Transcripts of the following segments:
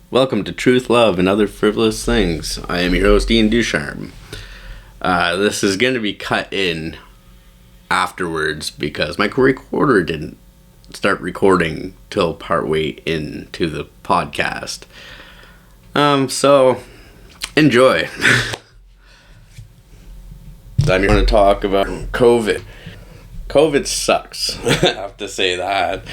Welcome to Truth, Love, and Other Frivolous Things. I am your host, Ian Ducharme. This is going to be cut in afterwards because my recorder didn't start recording till partway into the podcast. So, enjoy. I'm going to talk about COVID. COVID sucks. I have to say that.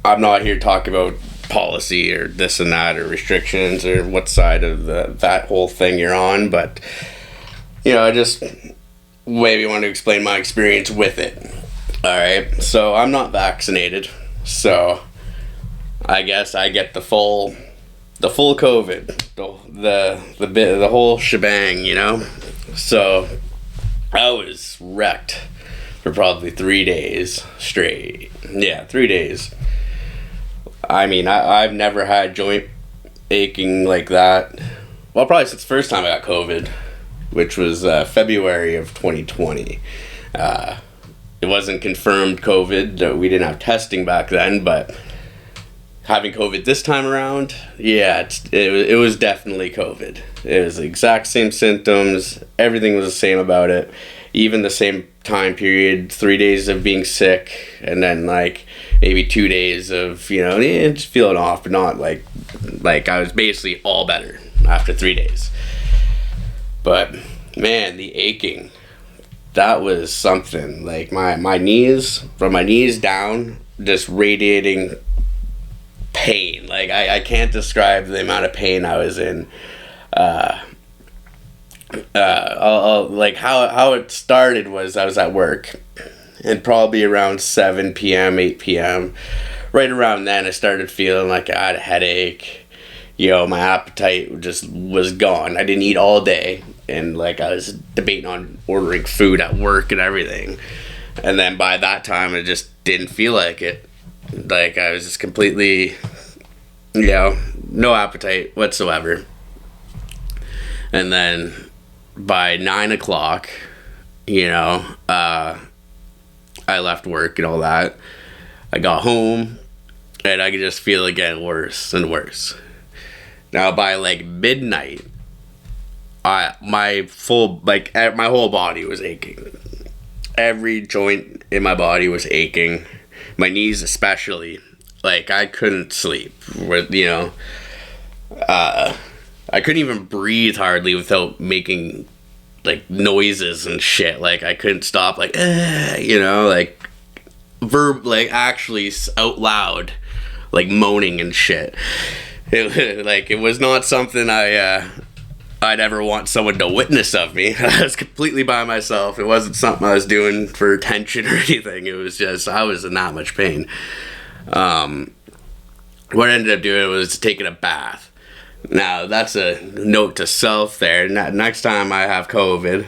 I'm not here to talk about policy or this and that or restrictions or what side of that whole thing you're on, but I just maybe want to explain my experience with it. Alright, so I'm not vaccinated, so I guess I get the full COVID, the whole shebang, So I was wrecked for probably 3 days straight. Yeah, 3 days. I mean, I've never had joint aching like that. Well, probably since the first time I got COVID, which was February of 2020. It wasn't confirmed COVID. We didn't have testing back then, but having COVID this time around, yeah, it was definitely COVID. It was the exact same symptoms. Everything was the same about it. Even the same time period, 3 days of being sick, and then maybe 2 days of just feeling off, but not like I was basically all better after 3 days. But man, the aching, that was something. Like my knees, from my knees down, just radiating pain. Like I can't describe the amount of pain I was in. How it started was I was at work, and probably around 7 p.m., 8 p.m., right around then I started feeling like I had a headache. My appetite just was gone. I didn't eat all day, and I was debating on ordering food at work and everything. And then by that time, I just didn't feel like it. I was just completely, no appetite whatsoever. And then by 9 o'clock, I left work and all that. I got home, and I could just feel it getting worse and worse. Now by midnight, my whole body was aching. Every joint in my body was aching. My knees especially. I couldn't sleep. I couldn't even breathe hardly without making noises and shit. I couldn't stop actually out loud moaning and shit. It was not something I'd ever want someone to witness of me. I was completely by myself. It wasn't something I was doing for attention or anything. It was just I was in that much pain. What I ended up doing was taking a bath. Now, that's a note to self there. Next time I have COVID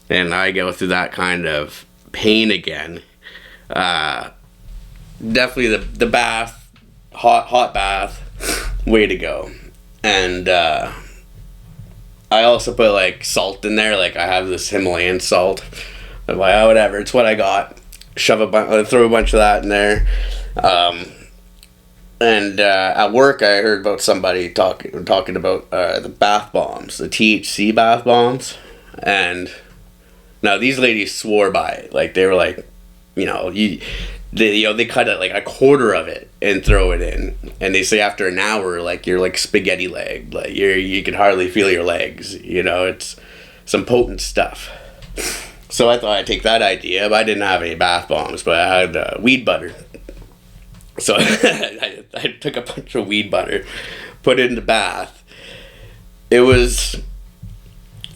and I go through that kind of pain again, definitely the bath, hot bath, way to go. And I also put salt in there. I have this Himalayan salt. I'm whatever, it's what I got. Throw a bunch of that in there. And at work, I heard about somebody talking about the bath bombs, the THC bath bombs, and now these ladies swore by it. They were they cut it a quarter of it and throw it in, and they say after an hour, you're spaghetti legged, you can hardly feel your legs. It's some potent stuff. So I thought I'd take that idea, but I didn't have any bath bombs, but I had weed butter. So I took a bunch of weed butter, put it in the bath. It was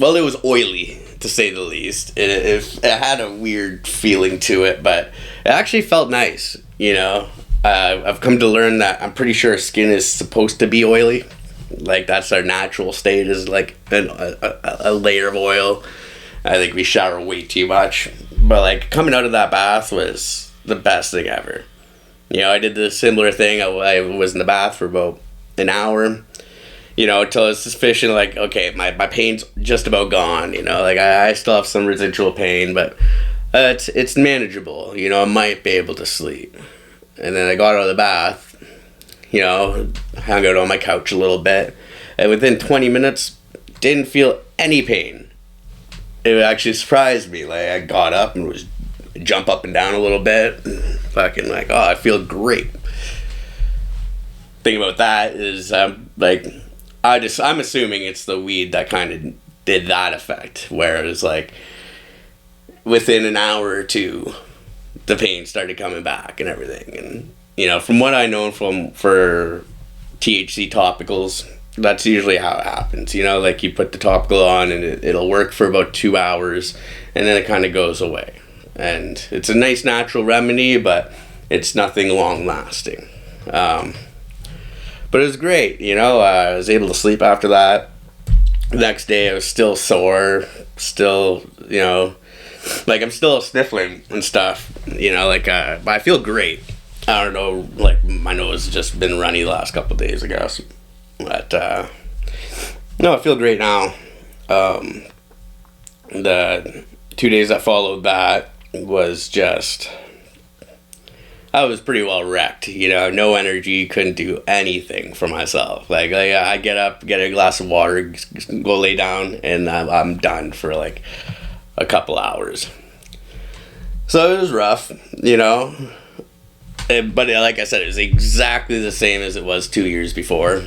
oily, to say the least. It had a weird feeling to it, but it actually felt nice, I've come to learn that I'm pretty sure skin is supposed to be oily. That's our natural state, is a layer of oil. I think we shower way too much. But coming out of that bath was the best thing ever. I did the similar thing. I was in the bath for about an hour, until it's sufficient, okay, my pain's just about gone, I still have some residual pain, but it's manageable, I might be able to sleep. And then I got out of the bath, hung out on my couch a little bit, and within 20 minutes, didn't feel any pain. It actually surprised me. Like, I got up and was jump up and down a little bit, and fucking like, oh, I feel great. Thing about that is, I'm assuming it's the weed that kind of did that effect, where it was like, within an hour or two, the pain started coming back and everything. And from what I know for THC topicals, that's usually how it happens. Like, you put the topical on and it'll work for about 2 hours, and then it kind of goes away. And it's a nice natural remedy, but it's nothing long lasting. But it was great. I was able to sleep after that. The next day I was still sore, still, like, I'm still sniffling and stuff, but I feel great. I don't know, like, my nose has just been runny the last couple of days, I guess. But, no, I feel great now. The 2 days that followed that was just, I was pretty well wrecked, no energy, couldn't do anything for myself. Like I get up, get a glass of water, go lay down, and I'm done for like a couple hours. So it was rough, but like I said, it was exactly the same as it was 2 years before.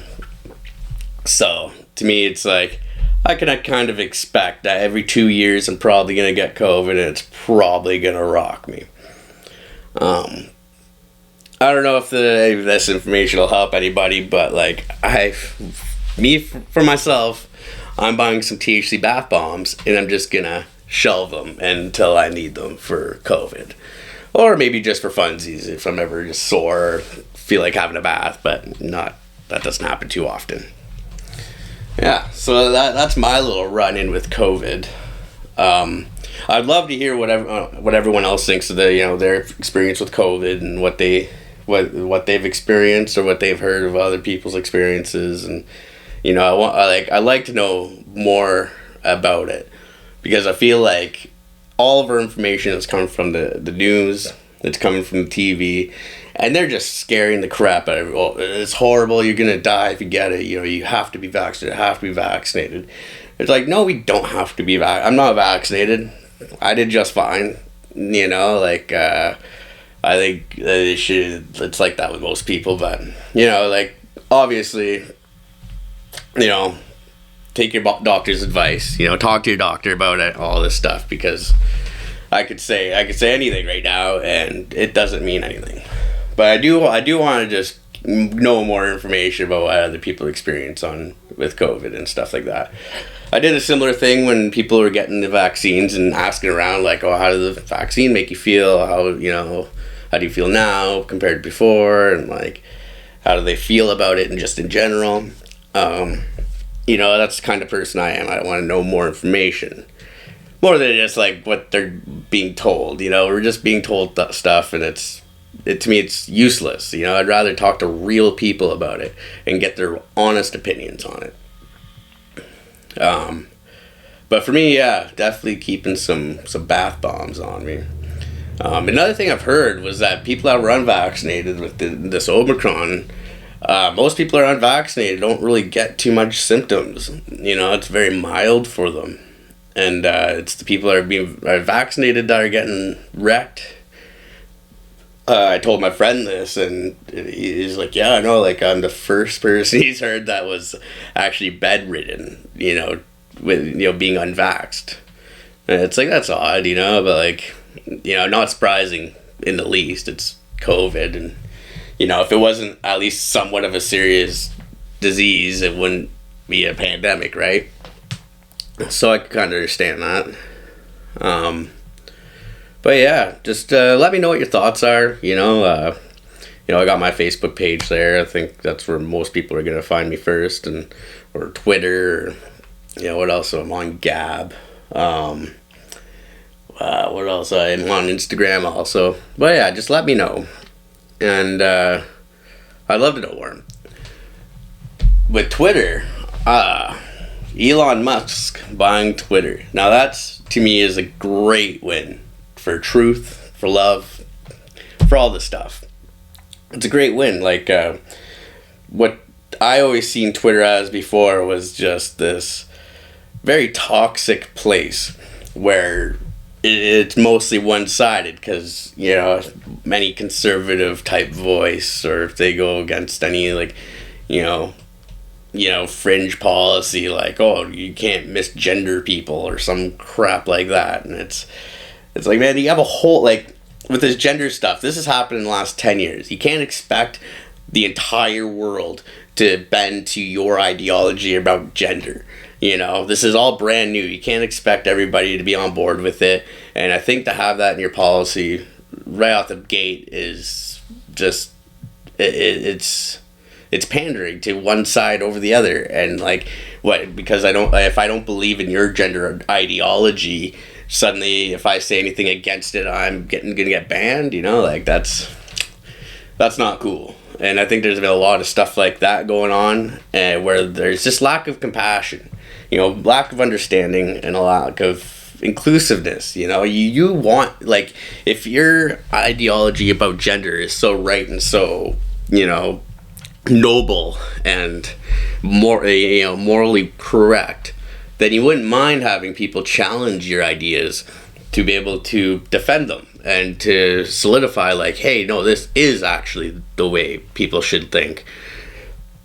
So to me, it's like, I can kind of expect that every 2 years I'm probably going to get COVID, and it's probably going to rock me. I don't know if this information will help anybody, but like, for myself, I'm buying some THC bath bombs, and I'm just gonna shelve them until I need them for COVID, or maybe just for funsies if I'm ever just sore or feel like having a bath, but that doesn't happen too often. Yeah, so that's my little run-in with COVID. I'd love to hear what everyone else thinks of their experience with COVID and what they've experienced or what they've heard of other people's experiences, and I like to know more about it, because I feel like all of our information is coming from the news, it's coming from the TV, and they're just scaring the crap out of it. Oh, it's horrible, you're gonna die if you get it, you have to be vaccinated. It's like, no, we don't have to be vaccinated. I'm not vaccinated. I did just fine. I think they should. It's like that with most people, but obviously, take your doctor's advice. Talk to your doctor about it, all this stuff, because I could say anything right now, and it doesn't mean anything. But I do want to just know more information about what other people experience with COVID and stuff like that. I did a similar thing when people were getting the vaccines and asking around, like, oh, how did the vaccine make you feel? How do you feel now compared to before? And like, how do they feel about it, and just in general? That's the kind of person I am. I want to know more information, more than just like what they're being told. We're just being told stuff, and to me it's useless. I'd rather talk to real people about it and get their honest opinions on it. But for me, yeah, definitely keeping some bath bombs on me. Another thing I've heard was that people that were unvaccinated with this Omicron, most people are unvaccinated don't really get too much symptoms. It's very mild for them, and it's the people that are vaccinated that are getting wrecked. I told my friend this, and he's like, yeah, I know, like, I'm the first person he's heard that was actually bedridden, with, being unvaxxed. And it's like, that's odd, but like, not surprising in the least. It's COVID, and, if it wasn't at least somewhat of a serious disease, it wouldn't be a pandemic, right? So I can kind of understand that. But yeah, just let me know what your thoughts are. I got my Facebook page there. I think that's where most people are gonna find me first, or Twitter. Or, what else? I'm on Gab. What else? I'm on Instagram also. But yeah, just let me know, and I'd love to know more. With Twitter, Elon Musk buying Twitter. Now that's, to me, is a great win. For truth, for love, for all this stuff. It's a great win. Like, what I always seen Twitter as before was just this very toxic place where it's mostly one-sided, because any conservative type voice, or if they go against any like fringe policy, like, oh, you can't misgender people or some crap like that. And it's like, man, you have a whole, like, with this gender stuff, this has happened in the last 10 years. You can't expect the entire world to bend to your ideology about gender. This is all brand new. You can't expect everybody to be on board with it. And I think to have that in your policy right off the gate is just, it's pandering to one side over the other. And like, what, because if I don't believe in your gender ideology, suddenly if I say anything against it, I'm gonna get banned, like that's not cool. And I think there's been a lot of stuff like that going on, where there's just lack of compassion, lack of understanding, and a lack of inclusiveness. You want, like, if your ideology about gender is so right and so, noble and more, morally correct, then you wouldn't mind having people challenge your ideas to be able to defend them and to solidify, like, hey, no, this is actually the way people should think.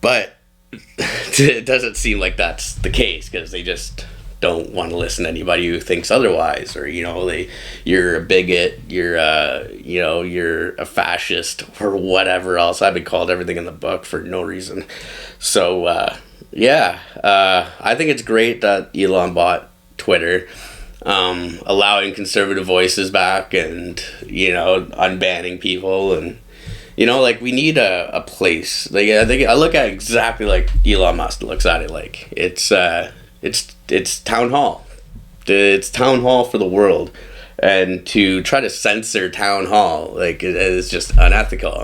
But it doesn't seem like that's the case, because they just don't want to listen to anybody who thinks otherwise, or you're a bigot, you're a fascist, or whatever else. I've been called everything in the book for no reason. So I think it's great that Elon bought Twitter, allowing conservative voices back, and unbanning people, and like, we need a place. Like, I think I look at it exactly like Elon Musk looks at it. Like, it's town hall. It's town hall for the world, and to try to censor town hall, like, it is just unethical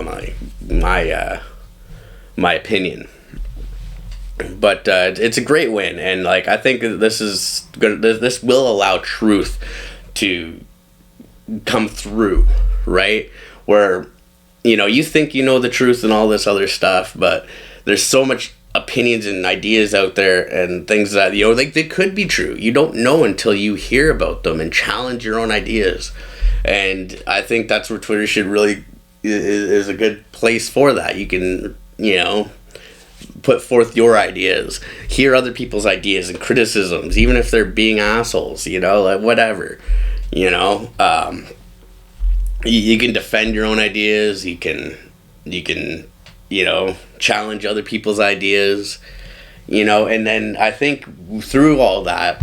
in my opinion. But it's a great win, and like, I think this will allow truth to come through, right? Where you think the truth and all this other stuff, but there's so much opinions and ideas out there and things that like, they could be true. You don't know until you hear about them and challenge your own ideas. And I think that's where Twitter should really is a good place for that. You can put forth your ideas, hear other people's ideas and criticisms, even if they're being assholes, like, whatever. You can defend your own ideas. You can challenge other people's ideas, and then I think through all that,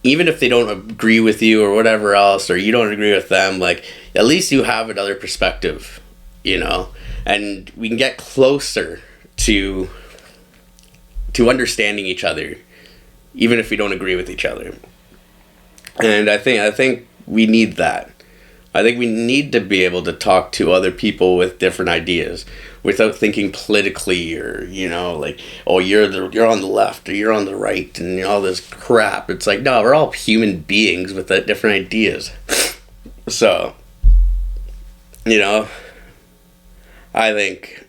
even if they don't agree with you or whatever else, or you don't agree with them, like, at least you have another perspective, and we can get closer to understanding each other, even if we don't agree with each other. And I think we need that. I think we need to be able to talk to other people with different ideas without thinking politically, or like, oh, you're on the left or you're on the right and all this crap. It's like, no, we're all human beings with different ideas. So I think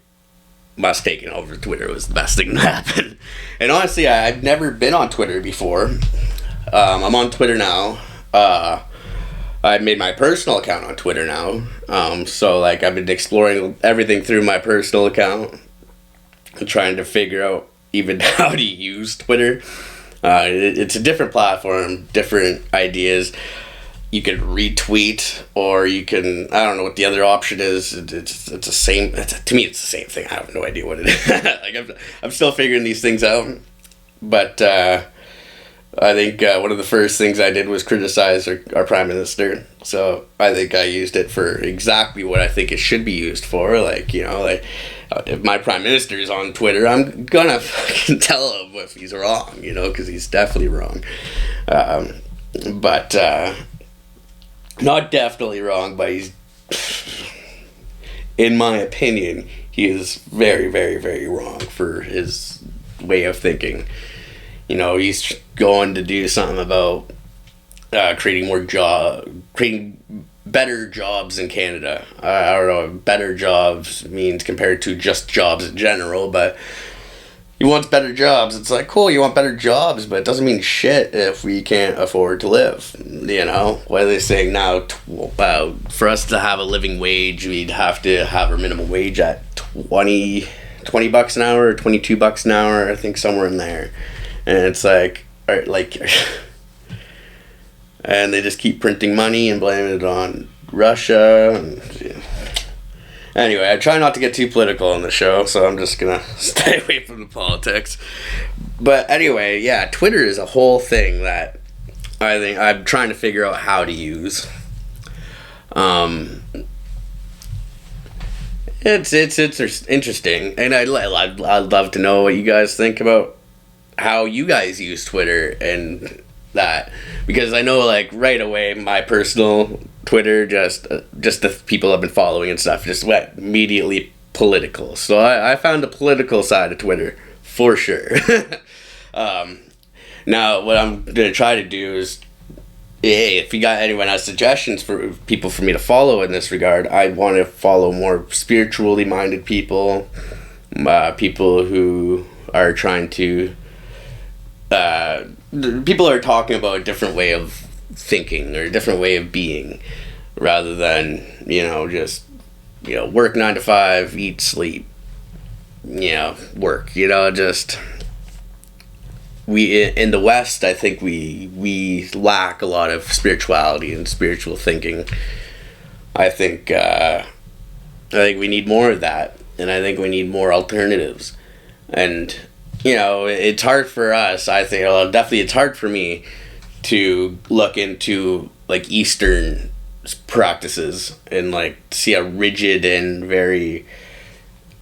Musk taking over Twitter was the best thing to happen. And honestly, I've never been on Twitter before. I'm on Twitter now. I made my personal account on Twitter now. So like, I've been exploring everything through my personal account, trying to figure out even how to use Twitter. It's a different platform, different ideas. You can retweet, or you can, I don't know what the other option is. It's the same. To me, it's the same thing. I have no idea what it is. Like, I'm still figuring these things out. But I think one of the first things I did was criticize our Prime Minister. So I think I used it for exactly what I think it should be used for. Like, if my Prime Minister is on Twitter, I'm gonna fucking tell him if he's wrong, because he's definitely wrong. But not definitely wrong, but he's, in my opinion, he is very, very, very wrong for his way of thinking. He's going to do something about creating better jobs in Canada. I don't know, better jobs means compared to just jobs in general, but he wants better jobs. It's like, cool, you want better jobs, but it doesn't mean shit if we can't afford to live. You know, what are they saying now? For us to have a living wage, we'd have to have our minimum wage at 20 bucks an hour or 22 bucks an hour, I think, somewhere in there. And it's like, and they just keep printing money and blaming it on Russia. And, yeah. Anyway, I try not to get too political on the show, so I'm just gonna stay away from the politics. But anyway, yeah, Twitter is a whole thing that I think I'm trying to figure out how to use. It's interesting, and I'd love to know what you guys think about how you guys use Twitter and that, because I know, like, right away my personal Twitter, just the people I've been following and stuff, just went immediately political. So I found the political side of Twitter for sure. Now what I'm gonna try to do is, hey, if you got anyone has suggestions for people for me to follow in this regard, I want to follow more spiritually minded people, people who are trying to people are talking about a different way of thinking or a different way of being, rather than, just, work 9 to 5, eat, sleep, work, just, we, in the West, I think we lack a lot of spirituality and spiritual thinking. I think we need more of that, and I think we need more alternatives. And it's hard for us, I think, definitely it's hard for me to look into, like, Eastern practices and, like, see how rigid and very,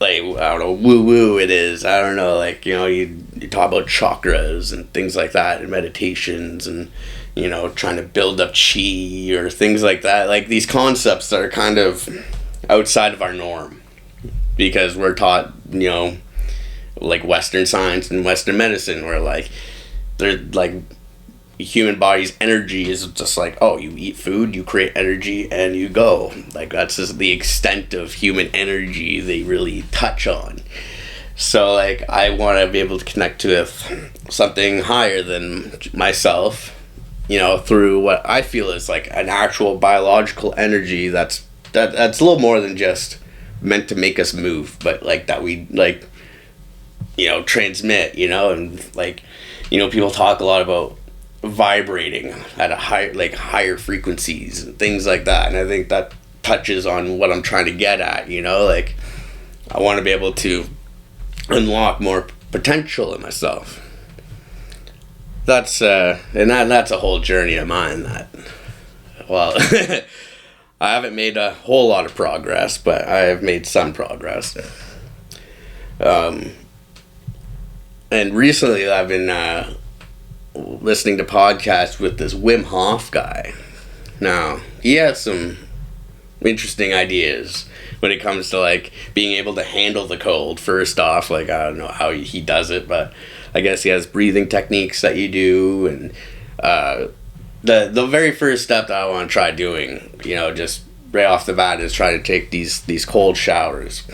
like, I don't know, woo-woo it is. I don't know, like, you talk about chakras and things like that and meditations and, trying to build up chi or things like that. Like, these concepts that are kind of outside of our norm because we're taught, like, Western science and Western medicine, where, like, they're, like, human body's energy is just like, oh, you eat food, you create energy, and you go. Like, that's just the extent of human energy they really touch on. So, like, I want to be able to connect with something higher than myself, through what I feel is, like, an actual biological energy that's a little more than just meant to make us move, but, like, that we, like, transmit, and, like, people talk a lot about vibrating at a higher frequencies and things like that, and I think that touches on what I'm trying to get at, like, I want to be able to unlock more potential in myself. That's that's a whole journey of mine that, well, I haven't made a whole lot of progress, but I have made some progress. And recently I've been listening to podcasts with this Wim Hof guy. Now, he has some interesting ideas when it comes to, like, being able to handle the cold. First off, like, I don't know how he does it, but I guess he has breathing techniques that you do, and the very first step that I want to try doing, just right off the bat, is try to take these cold showers.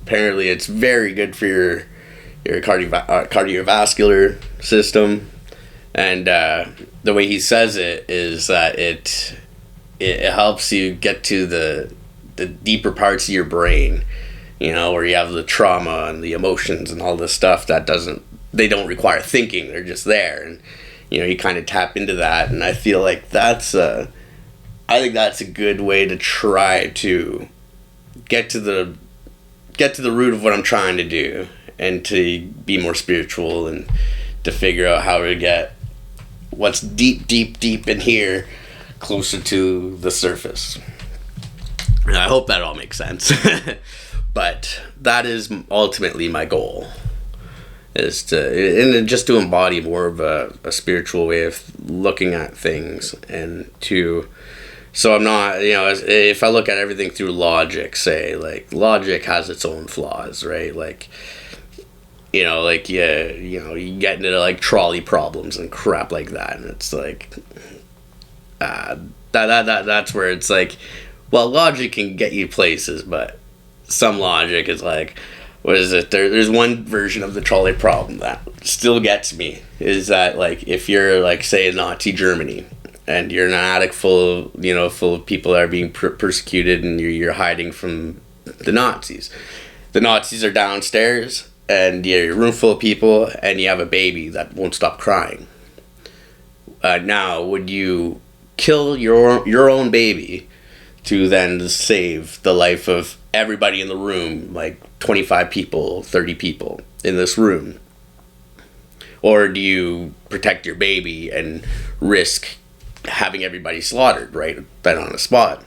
Apparently it's very good for your cardiovascular system, and the way he says it is that it helps you get to the deeper parts of your brain, where you have the trauma and the emotions and all this stuff that they don't require thinking, they're just there, and you kind of tap into that, and I feel like I think that's a good way to try to get to the root of what I'm trying to do, and to be more spiritual, and to figure out how to get what's deep in here closer to the surface. And I hope that all makes sense. But that is ultimately my goal, is just to embody more of a spiritual way of looking at things, and so I'm not, if I look at everything through logic, say, like, logic has its own flaws, right? Like, you get into, like, trolley problems and crap like that, and it's like, That's where it's like, well, logic can get you places, but some logic is like, what is it? There's one version of the trolley problem that still gets me, is that like if you're like, say, in Nazi Germany and you're in an attic full of people that are being persecuted, and you're hiding from the Nazis. The Nazis are downstairs and you're in a room full of people and you have a baby that won't stop crying. Now, would you kill your own baby to then save the life of everybody in the room, like 25 people, 30 people in this room? Or do you protect your baby and risk having everybody slaughtered right then on the spot?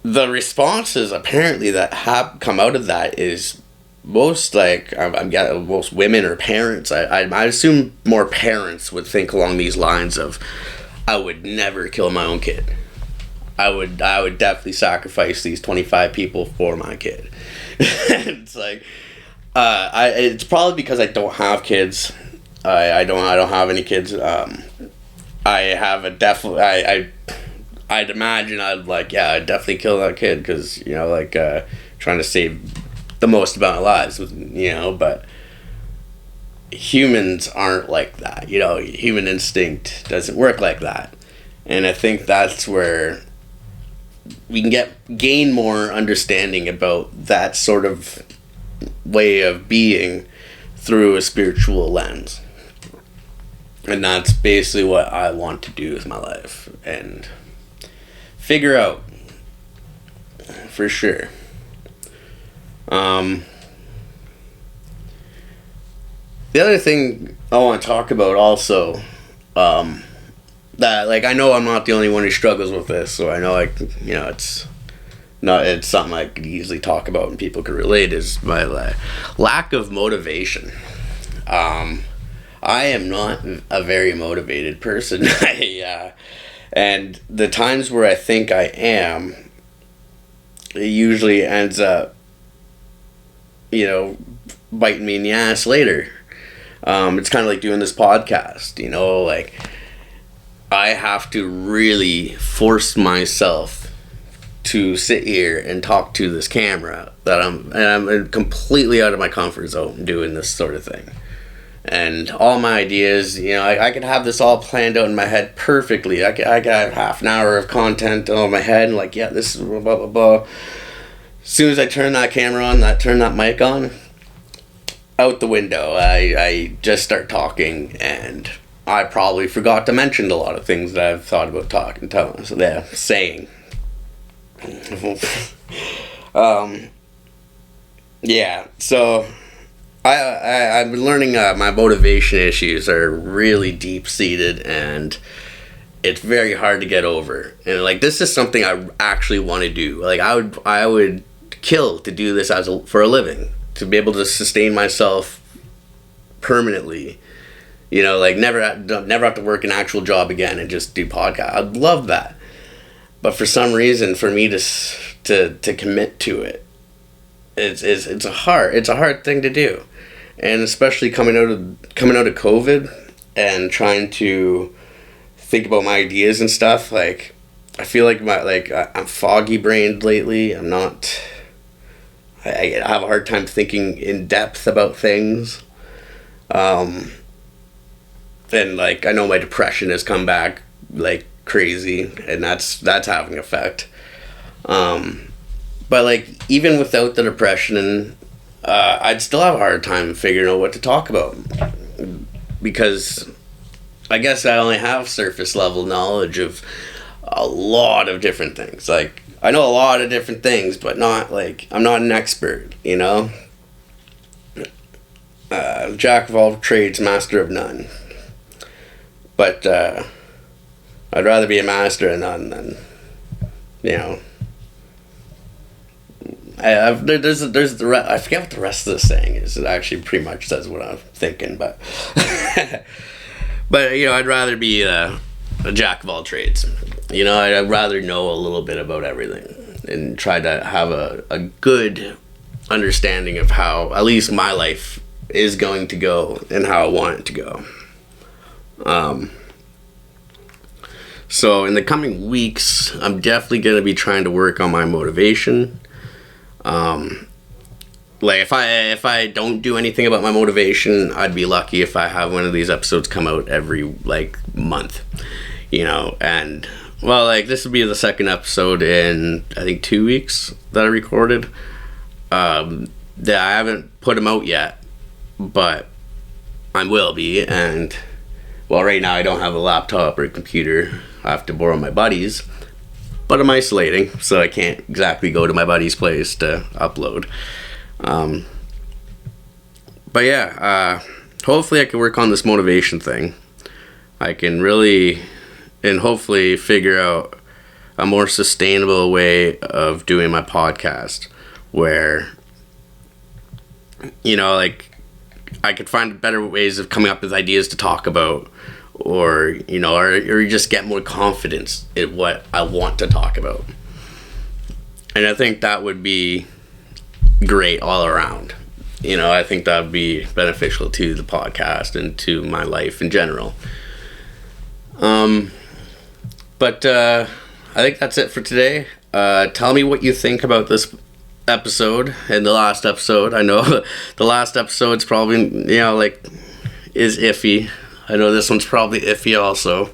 The responses apparently that have come out of that is most, like, I'm getting most women or parents. I assume more parents would think along these lines of, I would never kill my own kid. I would definitely sacrifice these 25 people for my kid. It's like, it's probably because I don't have kids. I don't have any kids. I have a definitely. I'd imagine I'd definitely kill that kid because, trying to save the most amount of lives, but humans aren't like that. Human instinct doesn't work like that. And I think that's where we can gain more understanding about that sort of way of being through a spiritual lens. And that's basically what I want to do with my life and figure out for sure. The other thing I want to talk about also, that, like, I know I'm not the only one who struggles with this, so I know, it's something I could easily talk about and people could relate, is my lack of motivation. I am not a very motivated person. And the times where I think I am, it usually ends up, biting me in the ass later. It's kind of like doing this podcast, I have to really force myself to sit here and talk to this camera and I'm completely out of my comfort zone doing this sort of thing. And all my ideas, I could have this all planned out in my head perfectly. I could have half an hour of content on my head and this is blah, blah, blah. As soon as I turn that camera on, turn that mic on, out the window. I just start talking, and I probably forgot to mention a lot of things that I've thought about saying. So I've been learning my motivation issues are really deep-seated, and it's very hard to get over. And this is something I actually want to do. I would kill to do this for a living, to be able to sustain myself permanently. Never have to work an actual job again and just do podcasts. I'd love that. But for some reason, for me to commit to it, it's a hard thing to do. And especially coming out of COVID and trying to think about my ideas and stuff, I feel like I'm foggy brained lately. I have a hard time thinking in depth about things. And I know my depression has come back like crazy, and that's having an effect. But even without the depression, I'd still have a hard time figuring out what to talk about, because I guess I only have surface level knowledge of a lot of different things. I know a lot of different things, but I'm not an expert, jack of all trades, master of none. But I'd rather be a master of none than, I forget what the rest of the saying is. It actually pretty much says what I'm thinking, but but I'd rather be a jack of all trades. I'd rather know a little bit about everything and try to have a good understanding of how at least my life is going to go and how I want it to go. So in the coming weeks, I'm definitely going to be trying to work on my motivation. Like if I don't do anything about my motivation, I'd be lucky if I have one of these episodes come out every like month, and well, like this would be the second episode in I think 2 weeks that I recorded. That I haven't put them out yet, but I will be. And well, right now I don't have a laptop or a computer. I have to borrow my buddy's, but I'm isolating, so I can't exactly go to my buddy's place to upload. But yeah, hopefully I can work on this motivation thing. I can really and hopefully figure out a more sustainable way of doing my podcast where, like I could find better ways of coming up with ideas to talk about, or just get more confidence in what I want to talk about. And I think that would be great all around. I think that would be beneficial to the podcast and to my life in general. But I think that's it for today. Tell me what you think about this episode and the last episode. I know the last episode's probably, is iffy. I know this one's probably iffy also.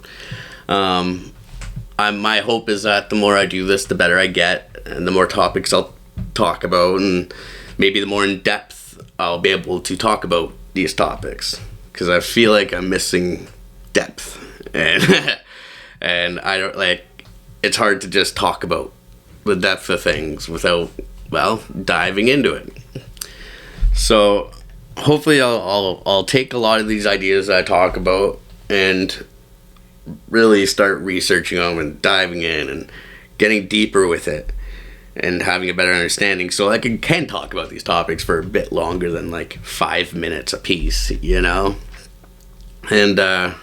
My hope is that the more I do this, the better I get, and the more topics I'll talk about, and maybe the more in depth I'll be able to talk about these topics, because I feel like I'm missing depth, and and I don't it's hard to just talk about the depth of things without diving into it. So hopefully I'll take a lot of these ideas that I talk about and really start researching them and diving in and getting deeper with it and having a better understanding, so I can talk about these topics for a bit longer than like 5 minutes a piece, And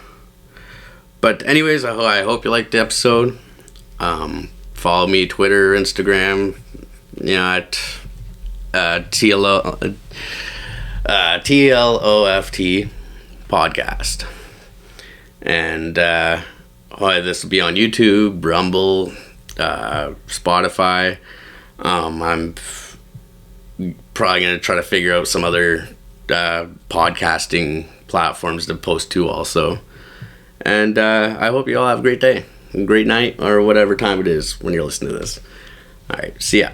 but anyways, I hope you liked the episode. Follow me Twitter, Instagram, at TLOFT podcast. And this will be on YouTube, Rumble, Spotify. I'm probably going to try to figure out some other podcasting platforms to post to also. And I hope you all have a great day, a great night, or whatever time it is when you're listening to this. All right, see ya.